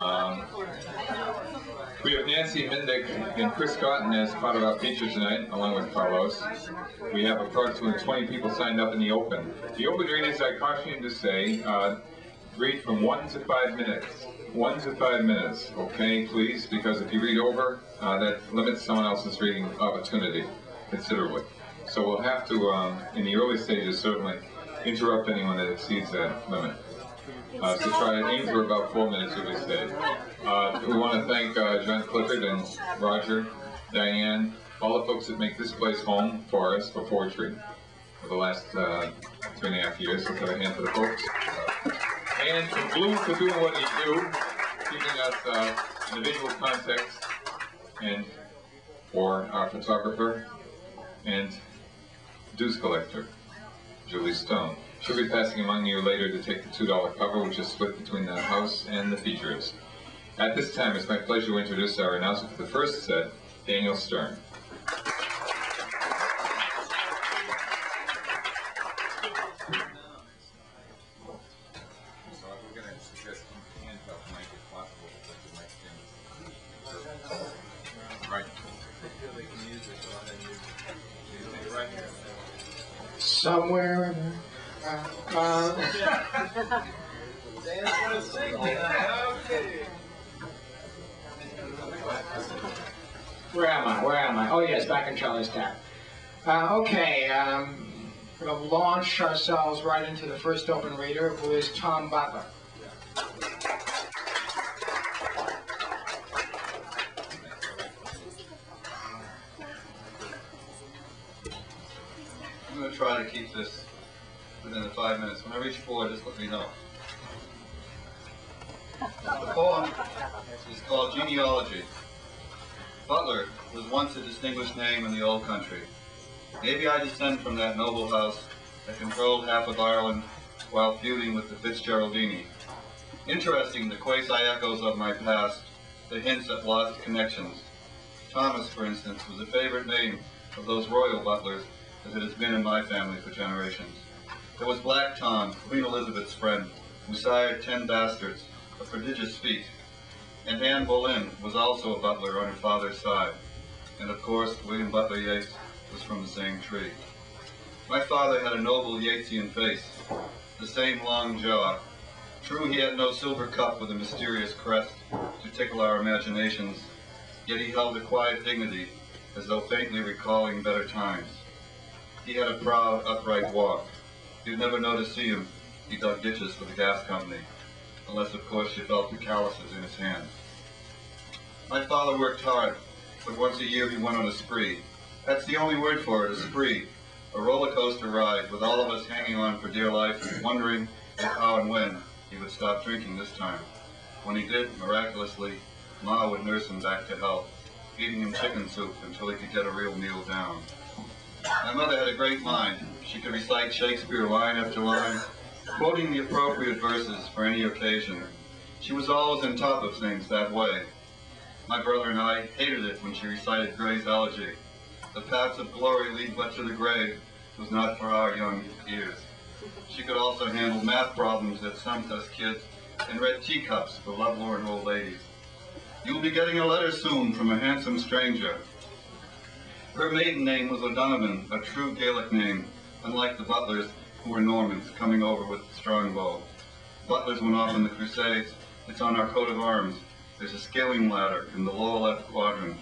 We have Nancy Mindick and Chris Cotton as part of our feature tonight, along with Carlos. We have approximately 20 people signed up in the open. The open readings, I caution you to say, read from 1 to 5 minutes. 1 to 5 minutes, okay, please, because if you read over, that limits someone else's reading opportunity considerably. So we'll have to, in the early stages, certainly interrupt anyone that exceeds that limit. So try to aim for about 4 minutes at this stage. We want to thank John Clifford and Roger, Diane, all the folks that make this place home for us for poetry for the last 2.5 years. Let's have a hand for the folks. And to Bloom for doing what you do, giving us individual context, and for our photographer and dues collector, Julie Stone. She'll be passing among you later to take the $2 cover, which is split between the house and the features. At this time, it's my pleasure to introduce our announcer for the first set, Daniel Stern. Somewhere. Where am I? Oh yes, back in Charlie's Town. Okay, we're going to launch ourselves right into the first open reader, who is Tom Butler. I'm going to try to keep this within the 5 minutes. When I reach 4, just let me know. The poem is called Genealogy. Butler was once a distinguished name in the old country. Maybe I descend from that noble house that controlled half of Ireland while feuding with the Fitzgeraldini. Interesting the quasi-echoes of my past, the hints at lost connections. Thomas, for instance, was a favorite name of those royal butlers, as it has been in my family for generations. There was Black Tom, Queen Elizabeth's friend, who sired 10 bastards, a prodigious feat. And Anne Boleyn was also a butler on her father's side. And of course, William Butler Yeats was from the same tree. My father had a noble Yeatsian face, the same long jaw. True, he had no silver cup with a mysterious crest to tickle our imaginations, yet he held a quiet dignity, as though faintly recalling better times. He had a proud, upright walk. You'd never know to see him. He dug ditches for the gas company, unless, of course, you felt the calluses in his hands. My father worked hard, but once a year he went on a spree. That's the only word for it, a spree. A roller coaster ride, with all of us hanging on for dear life, wondering if, how, and when he would stop drinking this time. When he did, miraculously, Ma would nurse him back to health, feeding him chicken soup until he could get a real meal down. My mother had a great mind. She could recite Shakespeare line after line, quoting the appropriate verses for any occasion. She was always on top of things that way. My brother and I hated it when she recited Gray's Elegy. The paths of glory lead but to the grave was not for our young ears. She could also handle math problems that stumped us kids and read teacups for lovelorn old ladies. You'll be getting a letter soon from a handsome stranger. Her maiden name was O'Donovan, a true Gaelic name, unlike the Butlers, who were Normans, coming over with the strongbow. Butlers went off in the Crusades. It's on our coat of arms. There's a scaling ladder in the lower left quadrant,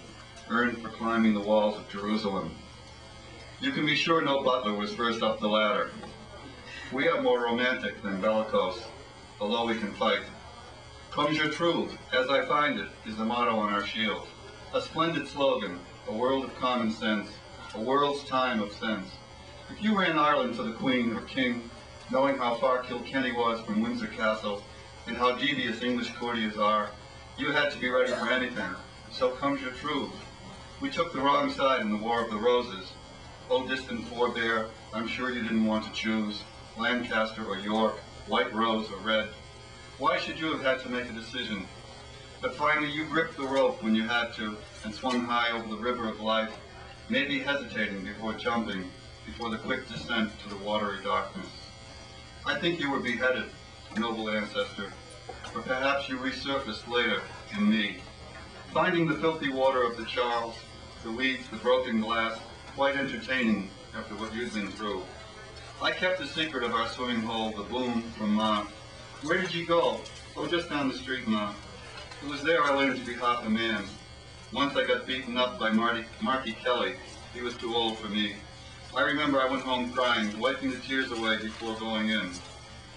earned for climbing the walls of Jerusalem. You can be sure no butler was first up the ladder. We are more romantic than bellicose, although we can fight. Comes your truth, as I find it, is the motto on our shield. A splendid slogan, a world of common sense, a world's time of sense. If you ran Ireland to the Queen or King, knowing how far Kilkenny was from Windsor Castle, and how devious English courtiers are, you had to be ready for anything. So comes your truth. We took the wrong side in the War of the Roses. Oh, distant forebear, I'm sure you didn't want to choose Lancaster or York, white rose or red. Why should you have had to make a decision? But finally you gripped the rope when you had to and swung high over the river of life, maybe hesitating before jumping, before the quick descent to the watery darkness. I think you were beheaded, noble ancestor. or perhaps you resurfaced later in me. Finding the filthy water of the Charles, the weeds, the broken glass, quite entertaining after what you'd been through. I kept the secret of our swimming hole, the boom from Ma. Where did you go? Oh, just down the street, Ma. It was there I learned to be half a man. Once I got beaten up by Marky Kelly. He was too old for me. I remember I went home crying, wiping the tears away before going in.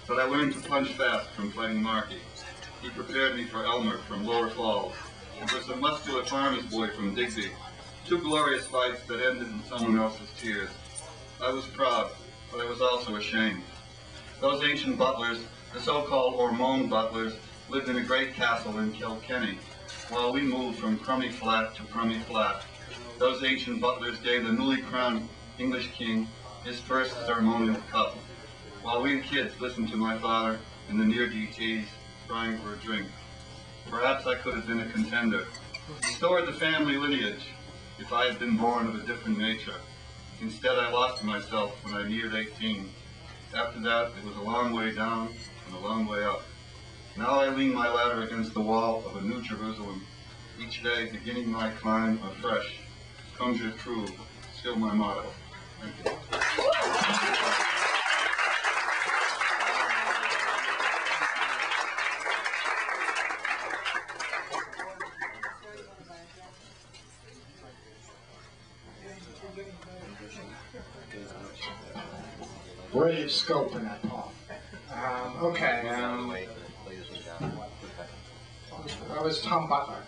But I learned to punch fast from fighting Marky. He prepared me for Elmer from Lower Falls, and for some muscular farmer's boy from Digby. Two glorious fights that ended in someone else's tears. I was proud, but I was also ashamed. Those ancient butlers, the so-called Ormond butlers, lived in a great castle in Kilkenny, while we moved from Crummy Flat to Crummy Flat. Those ancient butlers gave the newly crowned English king his first ceremonial cup, while we kids listened to my father in the near DTs crying for a drink. Perhaps I could have been a contender, restored the family lineage if I had been born of a different nature. Instead, I lost myself when I neared 18. After that, it was a long way down and a long way up. Now I lean my ladder against the wall of a new Jerusalem, each day beginning my climb afresh. Comes your true, still my motto. Thank you. Brilliant scope in that poem. Okay, that was Tom Butler.